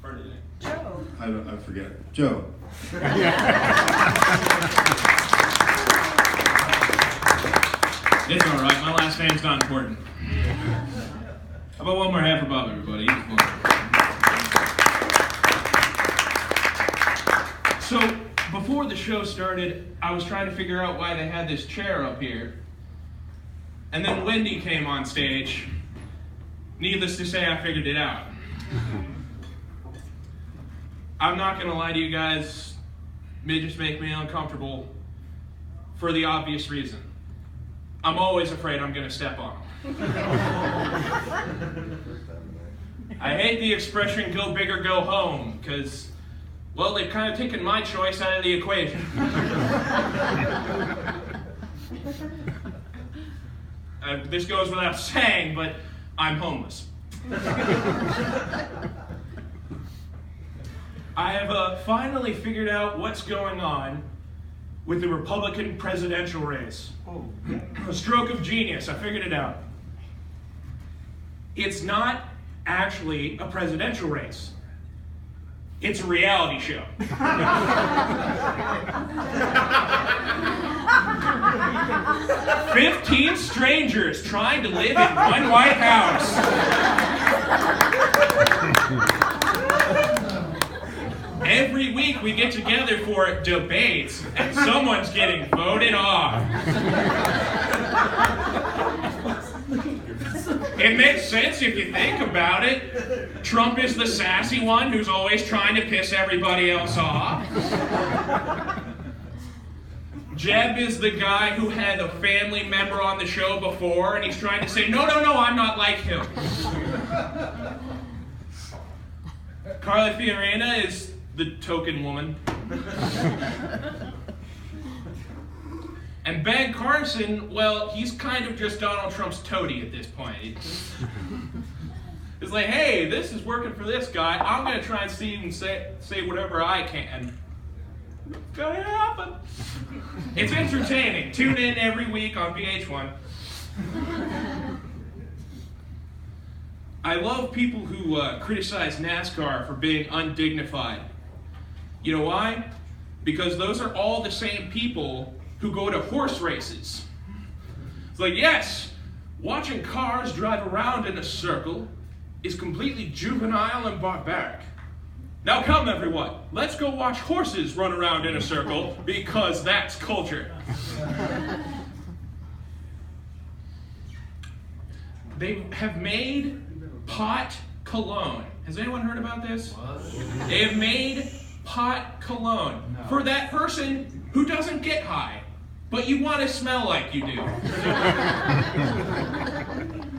Ferneding. Joe. I forget. Joe. It's all right. My last name's not important. How about one more half for Bob, everybody? So, before the show started, I was trying to figure out why they had this chair up here. And then Wendy came on stage. Needless to say, I figured it out. I'm not going to lie to you guys. Midgets make me uncomfortable for the obvious reason. I'm always afraid I'm going to step on them. I hate the expression, go big or go home, because, well, they've kind of taken my choice out of the equation. This goes without saying, but I'm homeless. I have finally figured out what's going on with the Republican presidential race. A stroke of genius, I figured it out. It's not actually a presidential race. It's a reality show. 15 strangers trying to live in one White House. Every week we get together for debates, and someone's getting voted off. It makes sense if you think about it. Trump is the sassy one who's always trying to piss everybody else off. Jeb is the guy who had a family member on the show before, and he's trying to say, no, I'm not like him. Carly Fiorina is the token woman. And Ben Carson, well, he's kind of just Donald Trump's toady at this point. It's like, hey, this is working for this guy. I'm going to try and see and say whatever I can. It's going to happen. It's entertaining. Tune in every week on VH1. I love people who criticize NASCAR for being undignified. You know why? Because those are all the same people who go to horse races. It's like, yes, watching cars drive around in a circle is completely juvenile and barbaric. Now come, everyone, let's go watch horses run around in a circle, because that's culture. They have made pot cologne. Has anyone heard about this? What? They have made pot cologne for that person who doesn't get high, but you want to smell like you do.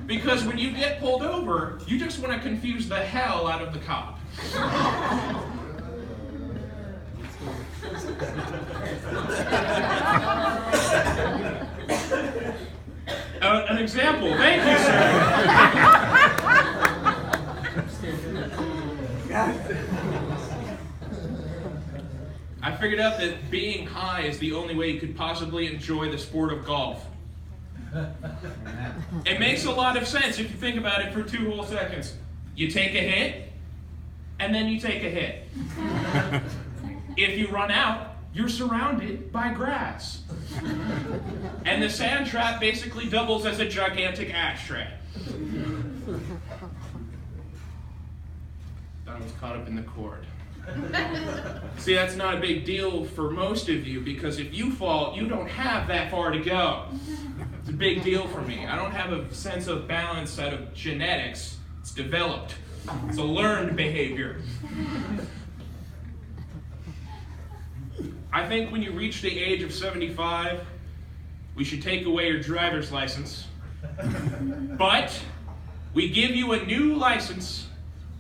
Because when you get pulled over, you just want to confuse the hell out of the cop. An example. Thank you, sir. I figured out that being high is the only way you could possibly enjoy the sport of golf. It makes a lot of sense if you think about it for 2 whole seconds. You take a hit, and then you take a hit. If you run out, you're surrounded by grass. And the sand trap basically doubles as a gigantic ashtray. I was caught up in the cord. See, that's not a big deal for most of you, because if you fall, you don't have that far to go. It's a big deal for me. I don't have a sense of balance out of genetics. It's developed. It's a learned behavior. I think when you reach the age of 75, we should take away your driver's license. But we give you a new license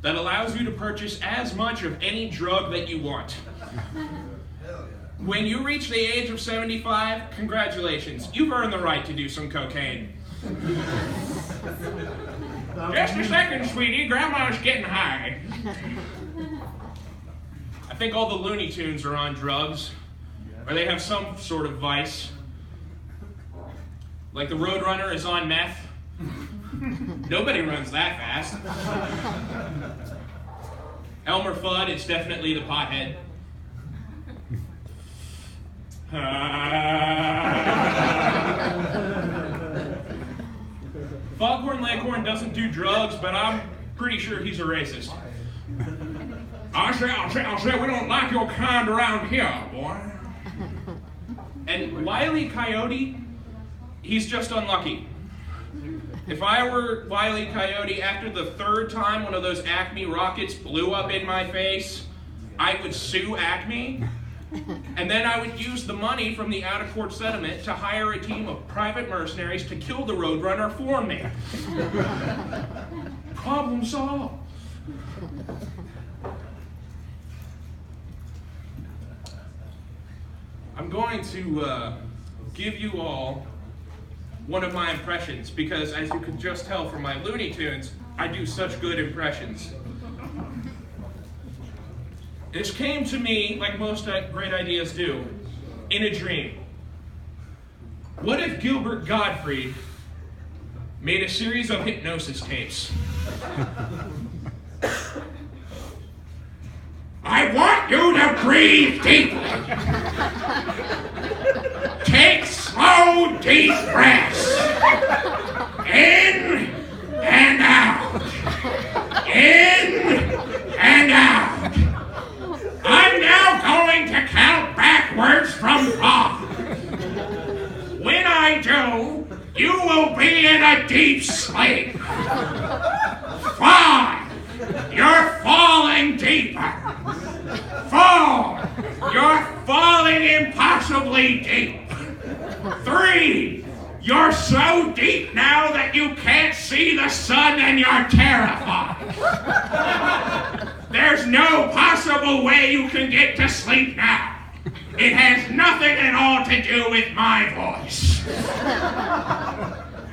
that allows you to purchase as much of any drug that you want. When you reach the age of 75, congratulations. You've earned the right to do some cocaine. Just a second, sweetie. Grandma's getting high. I think all the Looney Tunes are on drugs, or they have some sort of vice. Like the Roadrunner is on meth. Nobody runs that fast. Elmer Fudd, it's definitely the pothead. Foghorn Leghorn doesn't do drugs, but I'm pretty sure he's a racist. I say, we don't like your kind around here, boy. And Wile E. Coyote, he's just unlucky. If I were Wile E. Coyote, after the third time one of those Acme rockets blew up in my face, I would sue Acme, and then I would use the money from the out-of-court settlement to hire a team of private mercenaries to kill the Roadrunner for me. Problem solved. I'm going to give you all one of my impressions, because as you can just tell from my Looney Tunes, I do such good impressions. This came to me, like most great ideas do, in a dream. What if Gilbert Gottfried made a series of hypnosis tapes? I want you to breathe deeply. Take slow, deep breaths. In and out. In and out. I'm now going to count backwards from 5. When I do, you will be in a deep sleep. 5. You're falling deeper. 4. You're falling impossibly deep. 3. You're so deep now that you can't see the sun and you're terrified. There's no possible way you can get to sleep now. It has nothing at all to do with my voice.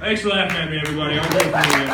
Thanks for laughing at me, everybody. I'm grateful for you.